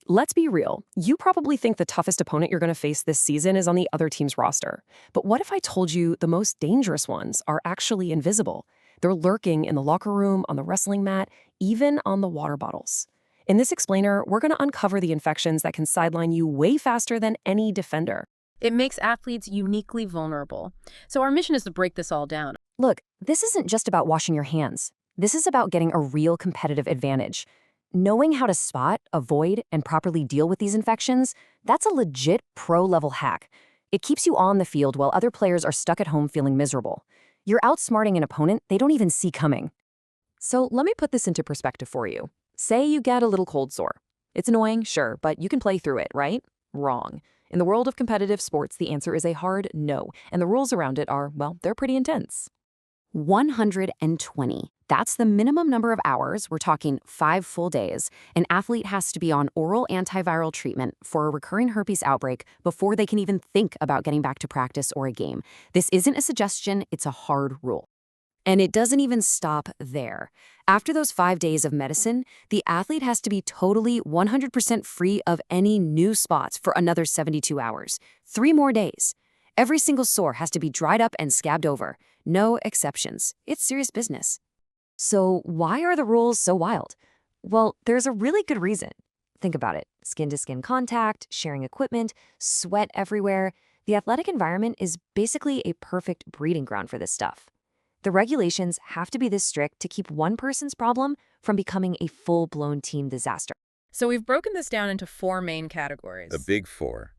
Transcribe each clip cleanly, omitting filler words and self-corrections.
Let's be real. You probably think the toughest opponent you're going to face this season is on the other team's roster. But what if I told you the most dangerous ones are actually invisible? They're lurking in the locker room, on the wrestling mat, even on the water bottles. In this explainer, we're going to uncover the infections that can sideline you way faster than any defender. It makes athletes uniquely vulnerable. So our mission is to break this all down. Look, this isn't just about washing your hands. This is about getting a real competitive advantage. Knowing how to spot, avoid, and properly deal with these infections, that's a legit pro-level hack. It keeps you on the field while other players are stuck at home feeling miserable. You're outsmarting an opponent they don't even see coming. So let me put this into perspective for you. Say you get a little cold sore. It's annoying, sure, but you can play through it, right? Wrong. In the world of competitive sports, the answer is a hard no, and the rules around it are, well, they're pretty intense. 120. That's the minimum number of hours, we're talking 5 full days, an athlete has to be on oral antiviral treatment for a recurring herpes outbreak before they can even think about getting back to practice or a game. This isn't a suggestion, it's a hard rule. And it doesn't even stop there. After those 5 days of medicine, the athlete has to be totally 100% free of any new spots for another 72 hours. 3 more days. Every single sore has to be dried up and scabbed over. No exceptions. It's serious business. So why are the rules so wild? Well, there's a really good reason. Think about it. Skin-to-skin contact, sharing equipment, sweat everywhere. The athletic environment is basically a perfect breeding ground for this stuff. The regulations have to be this strict to keep one person's problem from becoming a full-blown team disaster. So we've broken this down into 4 main categories. The big 4: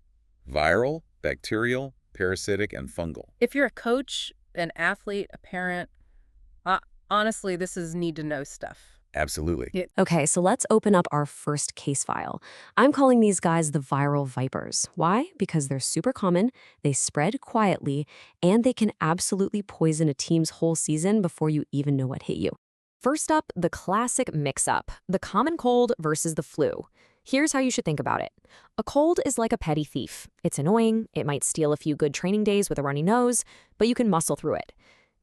viral, bacterial, parasitic, and fungal. If you're a coach, an athlete, a parent, honestly, this is need-to-know stuff. Absolutely. Okay, so let's open up our first case file. I'm calling these guys the viral vipers. Why? Because they're super common, they spread quietly, and they can absolutely poison a team's whole season before you even know what hit you. First up, the classic mix-up, the common cold versus the flu. Here's how you should think about it. A cold is like a petty thief. It's annoying, it might steal a few good training days with a runny nose, but you can muscle through it.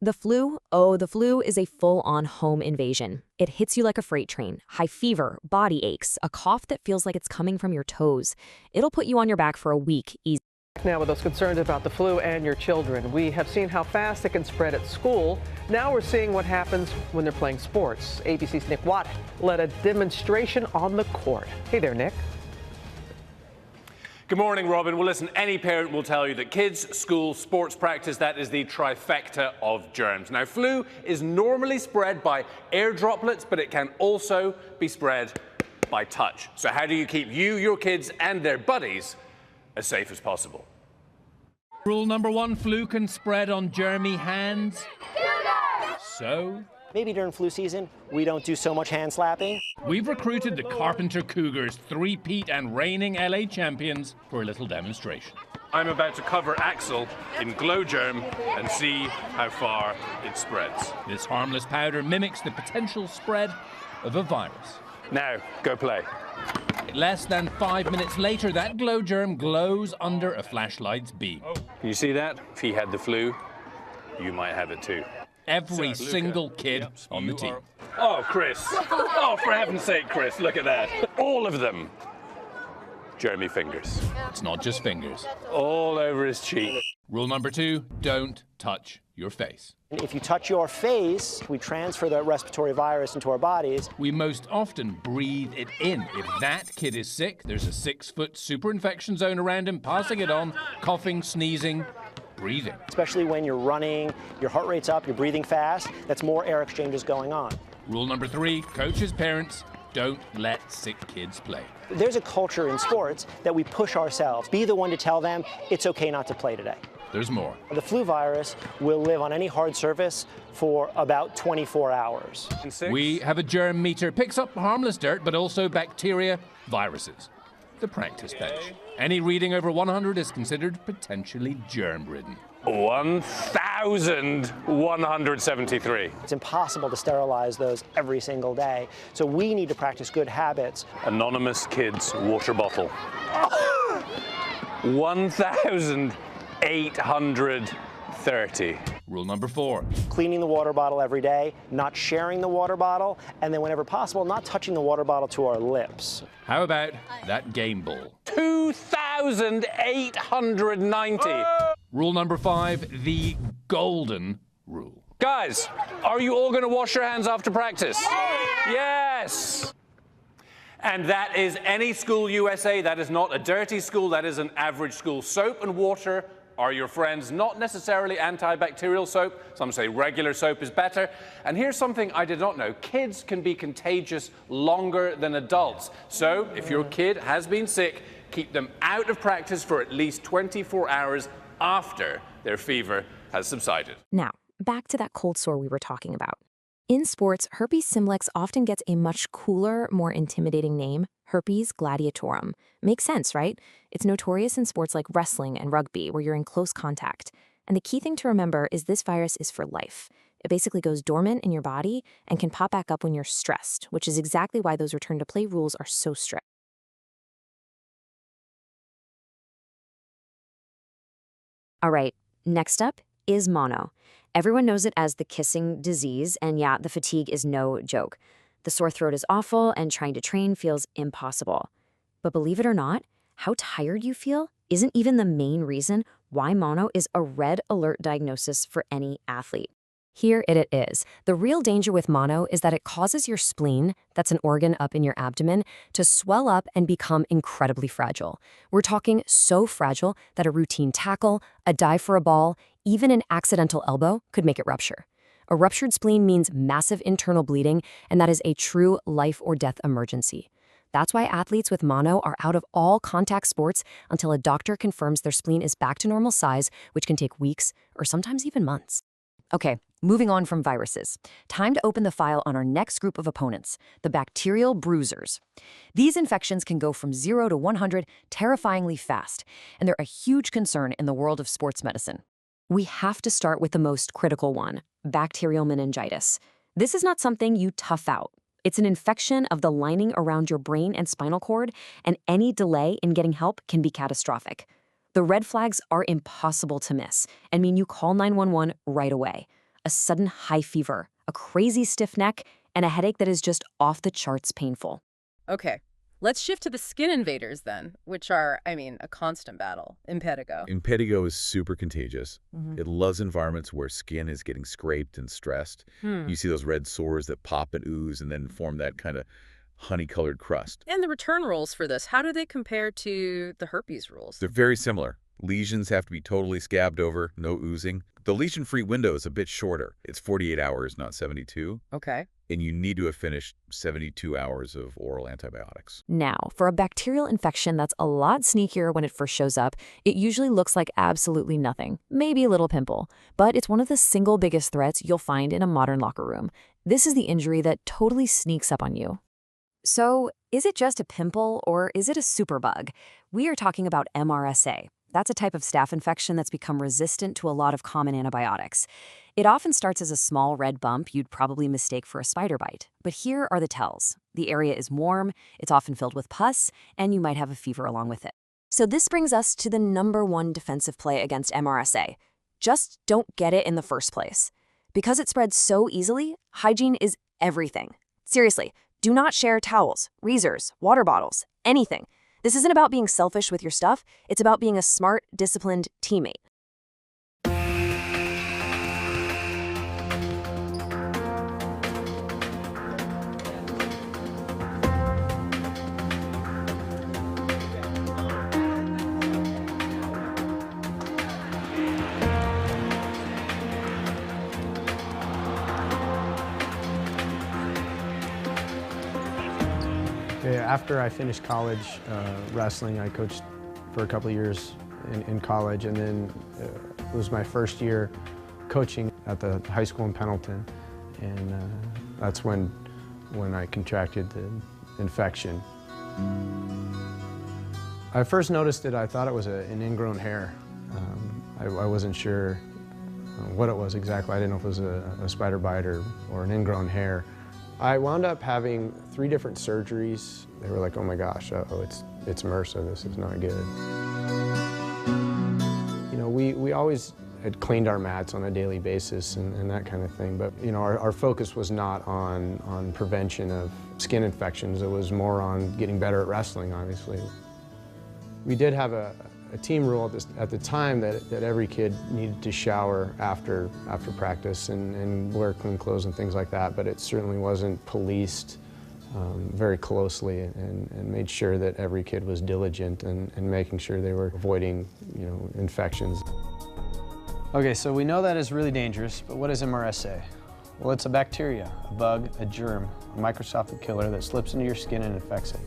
The flu? Oh, the flu is a full-on home invasion. It hits you like a freight train. High fever, body aches, a cough that feels like it's coming from your toes. It'll put you on your back for a week easy. Now, with those concerns about the flu and your children, we have seen how fast it can spread at school. Now we're seeing what happens when they're playing sports. ABC's Nick Watt led a demonstration on the court. Hey there, Nick. Good morning, Robin. Well, listen, any parent will tell you that kids, school, sports practice, that is the trifecta of germs. Now, flu is normally spread by air droplets, but it can also be spread by touch. So how do you keep you, your kids, and their buddies as safe as possible? Rule number 1, flu can spread on germy hands. So? Maybe during flu season, we don't do so much hand slapping. We've recruited the Carpenter Cougars, 3-peat and reigning LA champions, for a little demonstration. I'm about to cover Axel in glow germ and see how far it spreads. This harmless powder mimics the potential spread of a virus. Now, go play. Less than 5 minutes later, that glow germ glows under a flashlight's beam. You see that? If he had the flu, you might have it too. Every single kid on the team. Oh, Chris. Oh, for heaven's sake, Chris, look at that. All of them. Germy fingers. It's not just fingers. All over his cheek. Rule number 2, don't touch your face. If you touch your face, we transfer the respiratory virus into our bodies. We most often breathe it in. If that kid is sick, there's a 6-foot super infection zone around him, passing it on, coughing, sneezing, breathing. Especially when you're running, your heart rate's up, you're breathing fast, that's more air exchanges going on. Rule number 3, coaches, parents, don't let sick kids play. There's a culture in sports that we push ourselves. Be the one to tell them it's okay not to play today. There's more. The flu virus will live on any hard surface for about 24 hours. We have a germ meter, picks up harmless dirt, but also bacteria, viruses. The practice bench. Any reading over 100 is considered potentially germ-ridden. 1,173. It's impossible to sterilize those every single day, so we need to practice good habits. Anonymous kid's water bottle. 1,830. Rule number 4. Cleaning the water bottle every day, not sharing the water bottle, and then whenever possible, not touching the water bottle to our lips. How about that game ball? 2,890. Rule number 5, the golden rule. Guys, are you all going to wash your hands after practice? Yes. And that is any school USA. That is not a dirty school. That is an average school. Soap and water are your friends, not necessarily antibacterial soap. Some say regular soap is better. And here's something I did not know. Kids can be contagious longer than adults. So if your kid has been sick, keep them out of practice for at least 24 hours after their fever has subsided. Now, back to that cold sore we were talking about. In sports, herpes simplex often gets a much cooler, more intimidating name, herpes gladiatorum. Makes sense, right? It's notorious in sports like wrestling and rugby, where you're in close contact. And the key thing to remember is this virus is for life. It basically goes dormant in your body and can pop back up when you're stressed, which is exactly why those return to play rules are so strict. All right, next up is mono. Everyone knows it as the kissing disease, and yeah, the fatigue is no joke. The sore throat is awful, and trying to train feels impossible. But believe it or not, how tired you feel isn't even the main reason why mono is a red alert diagnosis for any athlete. Here it is. The real danger with mono is that it causes your spleen, that's an organ up in your abdomen, to swell up and become incredibly fragile. We're talking so fragile that a routine tackle, a dive for a ball, even an accidental elbow could make it rupture. A ruptured spleen means massive internal bleeding, and that is a true life or death emergency. That's why athletes with mono are out of all contact sports until a doctor confirms their spleen is back to normal size, which can take weeks or sometimes even months. Okay, moving on from viruses. Time to open the file on our next group of opponents, the bacterial bruisers. These infections can go from 0 to 100 terrifyingly fast, and they're a huge concern in the world of sports medicine. We have to start with the most critical one, bacterial meningitis. This is not something you tough out. It's an infection of the lining around your brain and spinal cord, and any delay in getting help can be catastrophic. The red flags are impossible to miss and mean you call 911 right away. A sudden high fever, a crazy stiff neck, and a headache that is just off the charts painful. Okay, let's shift to the skin invaders then, which are, a constant battle. Impetigo. Impetigo is super contagious. It loves environments where skin is getting scraped and stressed. You see those red sores that pop and ooze and then form that kind of honey-colored crust. And the return rules for this, how do they compare to the herpes rules? They're very similar. Lesions have to be totally scabbed over, no oozing. The lesion-free window is a bit shorter. It's 48 hours, not 72. Okay. And you need to have finished 72 hours of oral antibiotics. Now, for a bacterial infection that's a lot sneakier when it first shows up, it usually looks like absolutely nothing, maybe a little pimple. But it's one of the single biggest threats you'll find in a modern locker room. This is the injury that totally sneaks up on you. So, is it just a pimple or is it a superbug? We are talking about MRSA. That's a type of staph infection that's become resistant to a lot of common antibiotics. It often starts as a small red bump you'd probably mistake for a spider bite. But here are the tells. The area is warm, it's often filled with pus, and you might have a fever along with it. So this brings us to the #1 defensive play against MRSA. Just don't get it in the first place. Because it spreads so easily, hygiene is everything. Seriously, do not share towels, razors, water bottles, anything. This isn't about being selfish with your stuff. It's about being a smart, disciplined teammate. After I finished college wrestling, I coached for a couple of years in college, and then it was my first year coaching at the high school in Pendleton, and that's when I contracted the infection. I first noticed it, I thought it was an ingrown hair. I wasn't sure what it was exactly. I didn't know if it was a spider bite or an ingrown hair. I wound up having 3 different surgeries. They were like, oh my gosh, it's MRSA, this is not good. You know, we always had cleaned our mats on a daily basis and that kind of thing. But our focus was not on prevention of skin infections. It was more on getting better at wrestling, obviously. We did have a team rule at the time that every kid needed to shower after practice and wear clean clothes and things like that, but it certainly wasn't policed very closely and made sure that every kid was diligent and making sure they were avoiding infections. Okay, so we know that is really dangerous, but what is MRSA? Well, it's a bacteria, a bug, a germ, a microscopic killer that slips into your skin and infects it.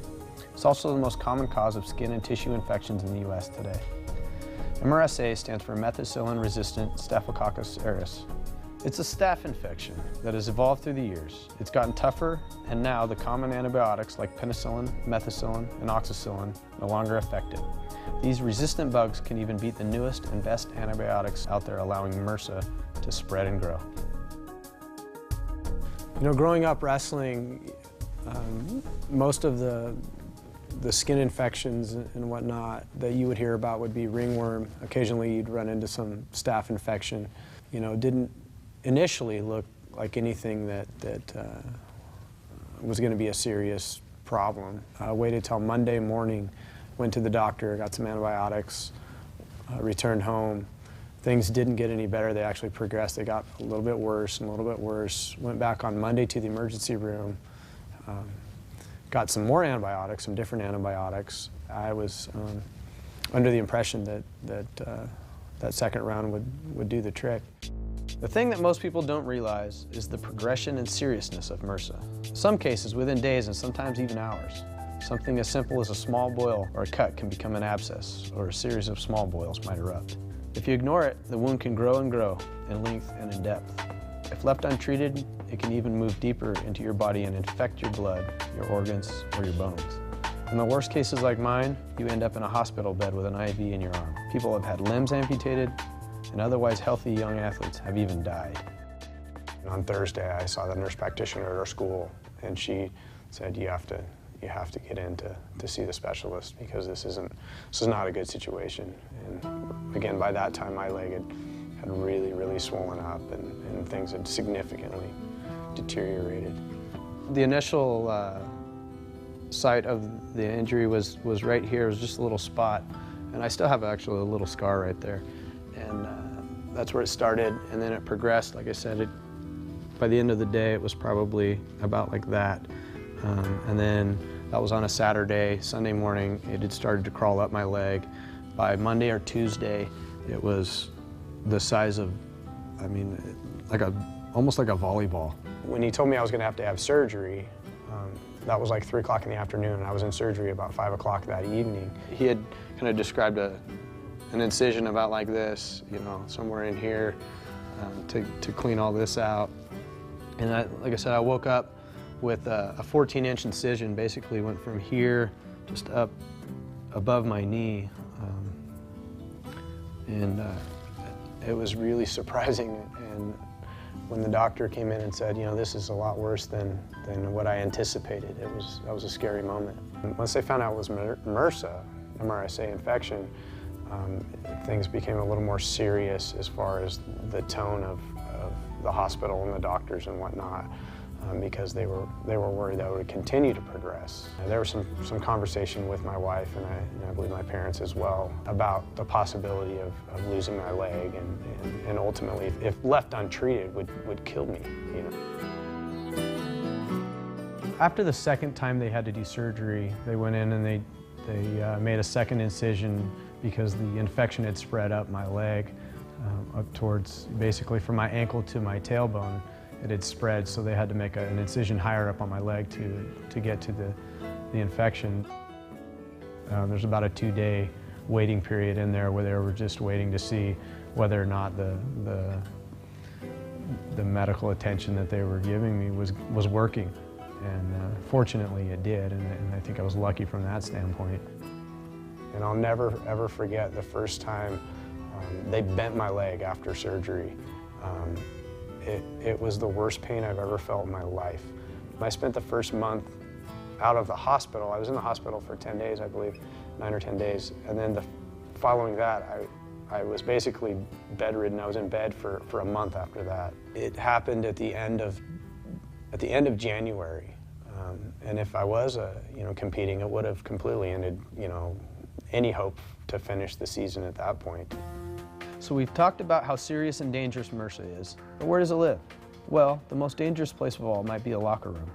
It's also the most common cause of skin and tissue infections in the US today. MRSA stands for methicillin-resistant Staphylococcus aureus. It's a staph infection that has evolved through the years. It's gotten tougher, and now the common antibiotics like penicillin, methicillin, and oxacillin no longer effective. These resistant bugs can even beat the newest and best antibiotics out there, allowing MRSA to spread and grow. Growing up wrestling, most of the skin infections and whatnot that you would hear about would be ringworm. Occasionally you'd run into some staph infection. Didn't initially look like anything that was going to be a serious problem. Waited till Monday morning, went to the doctor, got some antibiotics, returned home. Things didn't get any better. They actually progressed. They got a little bit worse and a little bit worse. Went back on Monday to the emergency room. Got some more antibiotics, some different antibiotics. I was under the impression that second round would do the trick. The thing that most people don't realize is the progression and seriousness of MRSA. In some cases within days and sometimes even hours. Something as simple as a small boil or a cut can become an abscess, or a series of small boils might erupt. If you ignore it, the wound can grow and grow in length and in depth. If left untreated, it can even move deeper into your body and infect your blood, your organs, or your bones. In the worst cases like mine, you end up in a hospital bed with an IV in your arm. People have had limbs amputated, and otherwise healthy young athletes have even died. On Thursday, I saw the nurse practitioner at our school, and she said, you have to get in to see the specialist because this is not a good situation. And again, by that time, my leg had really, really swollen up and things had significantly deteriorated. The initial site of the injury was right here. It was just a little spot, and I still have actually a little scar right there. And that's where it started, and then it progressed. Like I said, by the end of the day, it was probably about like that. And then that was on a Saturday. Sunday morning, it had started to crawl up my leg. By Monday or Tuesday, it was the size of, almost like a volleyball. When he told me I was going to have surgery, that was like 3 o'clock in the afternoon, and I was in surgery about 5 o'clock that evening. He had kind of described an incision about like this, somewhere in here, to clean all this out. And like I said, I woke up with a 14-inch incision, basically went from here just up above my knee. And it was really surprising. And when the doctor came in and said, this is a lot worse than what I anticipated, that was a scary moment. And once they found out it was MRSA infection, things became a little more serious as far as the tone of the hospital and the doctors and whatnot, because they were worried that it would continue to progress. There was some conversation with my wife and I believe my parents as well about the possibility of losing my leg and ultimately, if left untreated, would kill me. After the second time they had to do surgery, they went in and they made a second incision because the infection had spread up my leg, up towards, basically from my ankle to my tailbone. It had spread, so they had to make an incision higher up on my leg to get to the infection. There's about a 2-day waiting period in there where they were just waiting to see whether or not the medical attention that they were giving me was working. And fortunately it did, and I think I was lucky from that standpoint. And I'll never ever forget the first time they bent my leg after surgery. It was the worst pain I've ever felt in my life. I spent the first month out of the hospital. I was in the hospital for 10 days, I believe, 9 or 10 days. And then following that, I was basically bedridden. I was in bed for a month after that. It happened at the end of January. And if I was, competing, it would have completely ended, any hope to finish the season at that point. So we've talked about how serious and dangerous MRSA is, but where does it live? Well, the most dangerous place of all might be a locker room.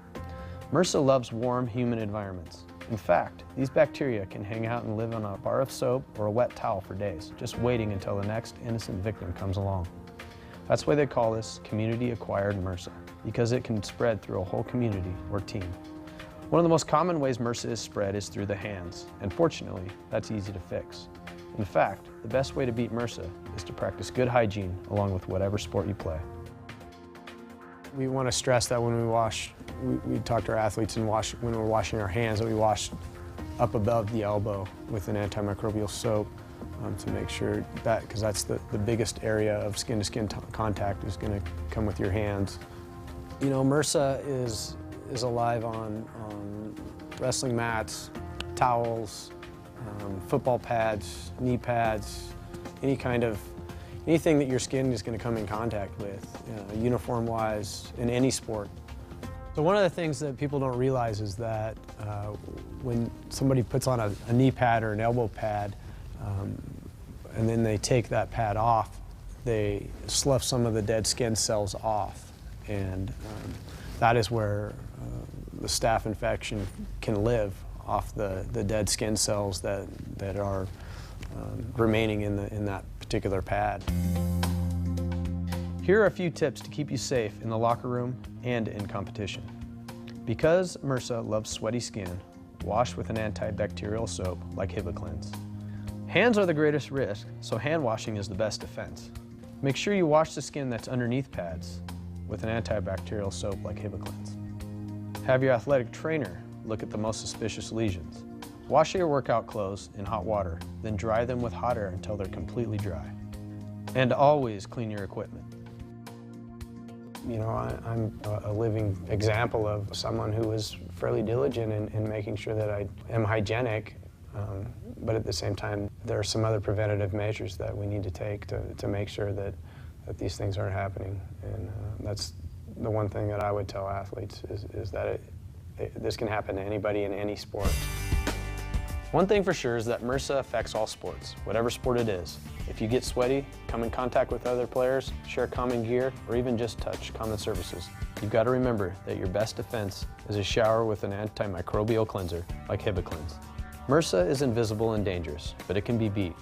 MRSA loves warm, humid environments. In fact, these bacteria can hang out and live on a bar of soap or a wet towel for days, just waiting until the next innocent victim comes along. That's why they call this community-acquired MRSA, because it can spread through a whole community or team. One of the most common ways MRSA is spread is through the hands, and fortunately, that's easy to fix. In fact, the best way to beat MRSA is to practice good hygiene along with whatever sport you play. We want to stress that when we wash, we talk to our athletes and when we're washing our hands, that we wash up above the elbow with an antimicrobial soap to make sure that, because that's the biggest area of skin-to-skin contact is going to come with your hands. MRSA is alive on wrestling mats, towels, football pads, knee pads, anything that your skin is going to come in contact with, uniform-wise, in any sport. So one of the things that people don't realize is that when somebody puts on a knee pad or an elbow pad, and then they take that pad off, they slough some of the dead skin cells off. And that is where the staph infection can live, off the dead skin cells that are remaining in that particular pad. Here are a few tips to keep you safe in the locker room and in competition. Because MRSA loves sweaty skin, wash with an antibacterial soap like Hibiclens. Hands are the greatest risk, so hand washing is the best defense. Make sure you wash the skin that's underneath pads with an antibacterial soap like Hibiclens. Have your athletic trainer look at the most suspicious lesions. Wash your workout clothes in hot water, then dry them with hot air until they're completely dry. And always clean your equipment. I'm a living example of someone who is fairly diligent in making sure that I am hygienic, but at the same time, there are some other preventative measures that we need to take to make sure that these things aren't happening. And that's the one thing that I would tell athletes is that this can happen to anybody in any sport. One thing for sure is that MRSA affects all sports, whatever sport it is. If you get sweaty, come in contact with other players, share common gear, or even just touch common surfaces, you've got to remember that your best defense is a shower with an antimicrobial cleanser like Hibiclens. MRSA is invisible and dangerous, but it can be beat.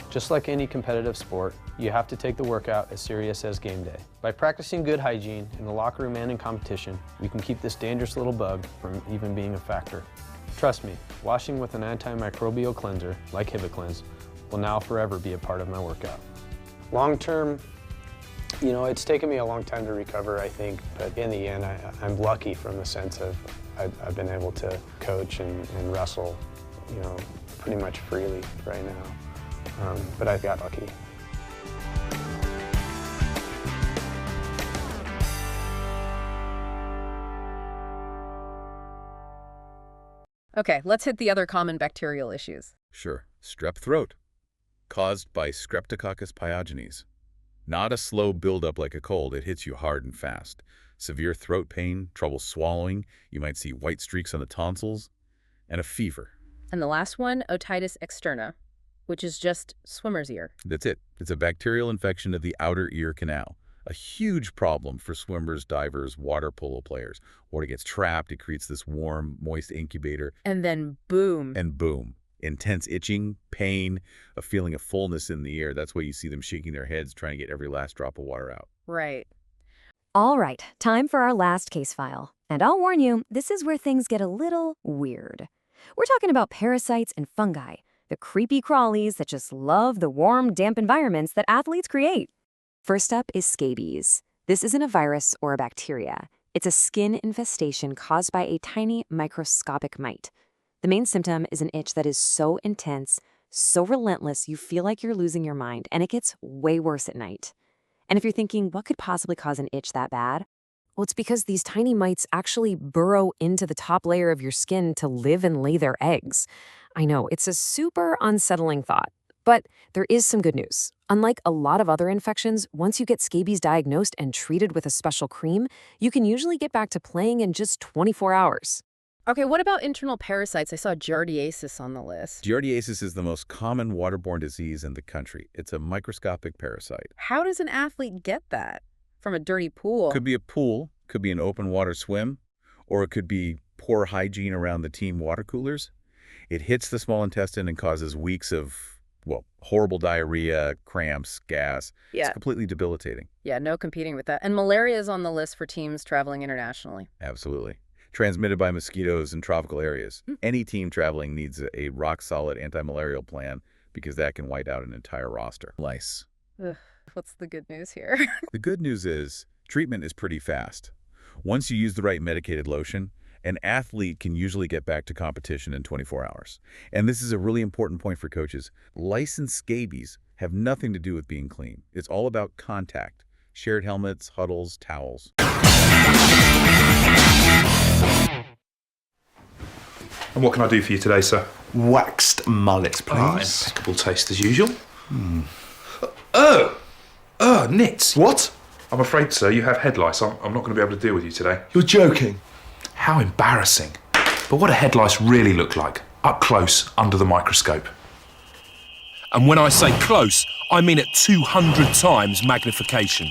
Just like any competitive sport, you have to take the workout as serious as game day. By practicing good hygiene in the locker room and in competition, we can keep this dangerous little bug from even being a factor. Trust me, washing with an antimicrobial cleanser like Hibiclens will now forever be a part of my workout. Long term, it's taken me a long time to recover, I think, but in the end, I'm lucky from the sense of I've been able to coach and wrestle, pretty much freely right now. But I got lucky. Okay, let's hit the other common bacterial issues. Sure. Strep throat, caused by Streptococcus pyogenes. Not a slow buildup like a cold, it hits you hard and fast. Severe throat pain, trouble swallowing, you might see white streaks on the tonsils, and a fever. And the last one, otitis externa, which is just swimmer's ear. That's it. It's a bacterial infection of the outer ear canal. A huge problem for swimmers, divers, water polo players. Water gets trapped, it creates this warm, moist incubator. And then boom. And boom. Intense itching, pain, a feeling of fullness in the ear. That's why you see them shaking their heads, trying to get every last drop of water out. Right. All right, time for our last case file. And I'll warn you, this is where things get a little weird. We're talking about parasites and fungi, the creepy crawlies that just love the warm, damp environments that athletes create. First up is scabies. This isn't a virus or a bacteria. It's a skin infestation caused by a tiny microscopic mite. The main symptom is an itch that is so intense, so relentless, you feel like you're losing your mind, and it gets way worse at night. And if you're thinking, what could possibly cause an itch that bad? Well, it's because these tiny mites actually burrow into the top layer of your skin to live and lay their eggs. I know, it's a super unsettling thought. But there is some good news. Unlike a lot of other infections, once you get scabies diagnosed and treated with a special cream, you can usually get back to playing in just 24 hours. Okay, what about internal parasites? I saw giardiasis on the list. Giardiasis is the most common waterborne disease in the country. It's a microscopic parasite. How does an athlete get that? From a dirty pool? Could be a pool, could be an open water swim, or it could be poor hygiene around the team water coolers. It hits the small intestine and causes weeks of, well, horrible diarrhea, cramps, gas. Yeah. It's completely debilitating. Yeah, no competing with that. And malaria is on the list for teams traveling internationally. Absolutely. Transmitted by mosquitoes in tropical areas. Any team traveling needs a rock-solid anti-malarial plan because that can wipe out an entire roster. Lice. Ugh, what's the good news here? The good news is treatment is pretty fast. Once you use the right medicated lotion, an athlete can usually get back to competition in 24 hours. And this is a really important point for coaches. Lice and scabies have nothing to do with being clean. It's all about contact. Shared helmets, huddles, towels. And what can I do for you today, sir? Waxed mullet, please. Impeccable taste as usual. Oh, nits. What? I'm afraid, sir, you have head lice. I'm not going to be able to deal with you today. You're joking. How embarrassing. But what do head lice really look like? Up close, under the microscope. And when I say close, I mean at 200 times magnification.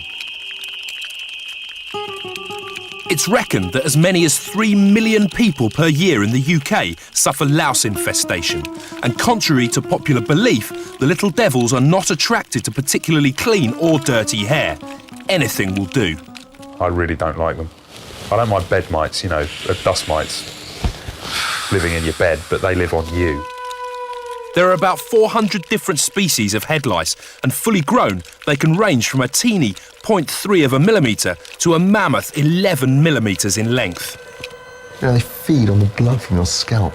It's reckoned that as many as 3 million people per year in the UK suffer louse infestation. And contrary to popular belief, the little devils are not attracted to particularly clean or dirty hair. Anything will do. I really don't like them. I don't mind bed mites, dust mites living in your bed, but they live on you. There are about 400 different species of head lice, and fully grown, they can range from a teeny 0.3 of a millimetre to a mammoth 11 millimetres in length. They feed on the blood from your scalp.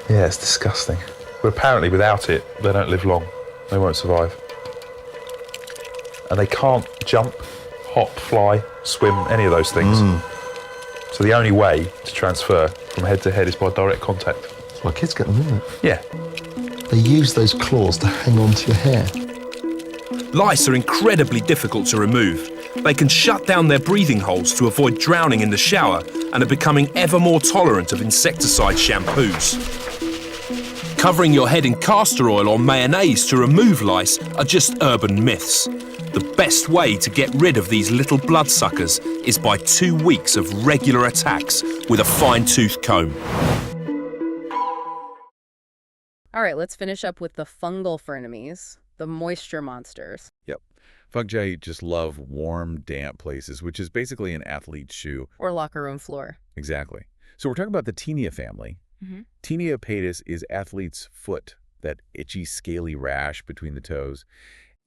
Yeah, it's disgusting. But apparently without it, they don't live long. They won't survive. And they can't jump, hop, fly, swim, any of those things. So the only way to transfer from head to head is by direct contact. That's why kids get them, isn't it? Yeah. They use those claws to hang on to your hair. Lice are incredibly difficult to remove. They can shut down their breathing holes to avoid drowning in the shower and are becoming ever more tolerant of insecticide shampoos. Covering your head in castor oil or mayonnaise to remove lice are just urban myths. The best way to get rid of these little bloodsuckers is by 2 weeks of regular attacks with a fine-tooth comb. All right, let's finish up with the fungal frenemies, the moisture monsters. Yep. Fungi just love warm, damp places, which is basically an athlete's shoe. Or locker room floor. Exactly. So we're talking about the Taenia family. Taenia pedis is athlete's foot, that itchy, scaly rash between the toes.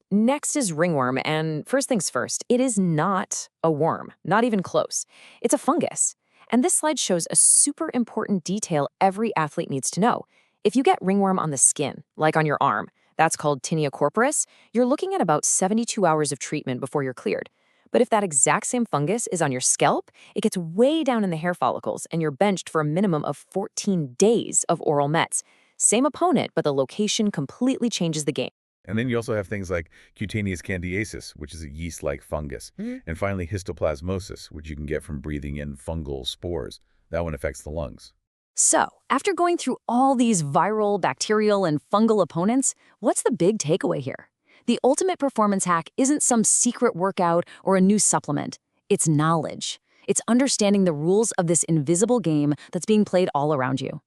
Next is ringworm, and first things first, it is not a worm, not even close. It's a fungus. And this slide shows a super important detail every athlete needs to know. If you get ringworm on the skin, like on your arm, that's called tinea corporis, you're looking at about 72 hours of treatment before you're cleared. But if that exact same fungus is on your scalp, it gets way down in the hair follicles, and you're benched for a minimum of 14 days of oral meds. Same opponent, but the location completely changes the game. And then you also have things like cutaneous candidiasis, which is a yeast-like fungus. And finally, histoplasmosis, which you can get from breathing in fungal spores. That one affects the lungs. So, after going through all these viral, bacterial, and fungal opponents, what's the big takeaway here? The ultimate performance hack isn't some secret workout or a new supplement. It's knowledge. It's understanding the rules of this invisible game that's being played all around you.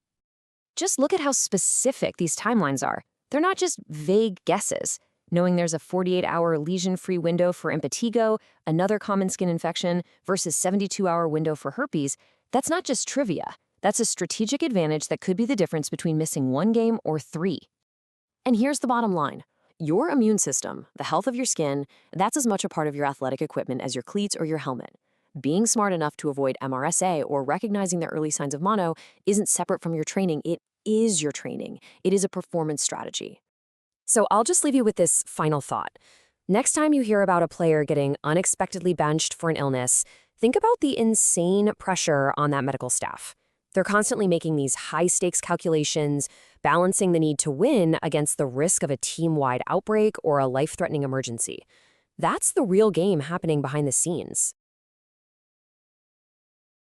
Just look at how specific these timelines are. They're not just vague guesses. Knowing there's a 48-hour lesion-free window for impetigo, another common skin infection, versus 72-hour window for herpes, that's not just trivia. That's a strategic advantage that could be the difference between missing 1 game or 3. And here's the bottom line. Your immune system, the health of your skin, that's as much a part of your athletic equipment as your cleats or your helmet. Being smart enough to avoid MRSA or recognizing the early signs of mono isn't separate from your training. It is your training. It is a performance strategy. So I'll just leave you with this final thought. Next time you hear about a player getting unexpectedly benched for an illness, think about the insane pressure on that medical staff. They're constantly making these high-stakes calculations, balancing the need to win against the risk of a team-wide outbreak or a life-threatening emergency. That's the real game happening behind the scenes.